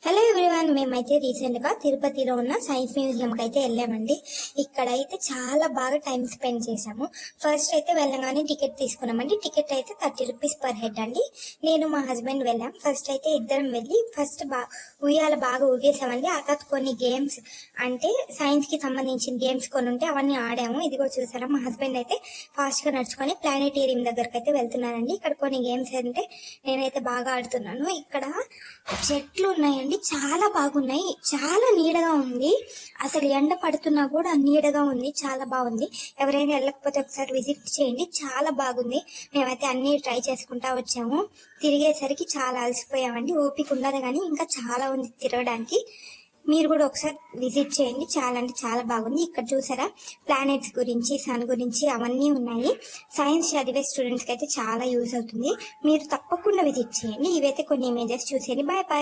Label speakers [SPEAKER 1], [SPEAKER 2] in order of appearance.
[SPEAKER 1] Hello everyone, మేమైతే రీసెంట్గా తిరుపతిలో ఉన్న సైన్స్ మ్యూజియంకి అయితే వెళ్ళామండి. ఇక్కడైతే చాలా బాగా టైం స్పెండ్ చేసాము. ఫస్ట్ అయితే వెళ్ళగానే టికెట్ తీసుకున్నామండి. టికెట్ అయితే 30 రూపీస్ పర్ హెడ్ అండి. నేను మా హస్బెండ్ వెళ్ళాం. ఫస్ట్ అయితే ఇద్దరం వెళ్ళి ఉయ్యాల బాగా ఊగేసామండి. ఆ తర్వాత కొన్ని గేమ్స్ అంటే సైన్స్కి సంబంధించిన గేమ్స్ కొన్ని ఉంటే అవన్నీ ఆడాము. ఇదిగో చూసారా, మా హస్బెండ్ అయితే ఫాస్ట్గా నడుచుకొని ప్లానెటేరియం దగ్గరకు అయితే వెళ్తున్నానండి. ఇక్కడ కొన్ని గేమ్స్ అంటే నేనైతే బాగా ఆడుతున్నాను. ఇక్కడ చెట్లు ఉన్నాయండి, చాలా బాగున్నాయి. చాలా నీడగా ఉంది. అసలు ఎండ పడుతున్నా కూడా నీడగా ఉంది. చాలా బాగుంది. ఎవరైనా వెళ్ళకపోతే ఒకసారి విజిట్ చేయండి, చాలా బాగుంది. మేమైతే అన్ని ట్రై చేసుకుంటా వచ్చాము. తిరిగేసరికి చాలా అలసిపోయామండి. ఓపిక ఉండదు కానీ ఇంకా చాలా ఉంది తిరగడానికి. మీరు కూడా ఒకసారి విజిట్ చేయండి. చాలా అంటే చాలా బాగుంది. ఇక్కడ చూసారా, ప్లానెట్స్ గురించి, సన్ గురించి అవన్నీ ఉన్నాయి. సైన్స్ చదివే స్టూడెంట్స్కి అయితే చాలా యూజ్ అవుతుంది. మీరు తప్పకుండా విజిట్ చేయండి. ఇవైతే కొన్ని ఇమేజెస్ చూసేయండి. Bye bye.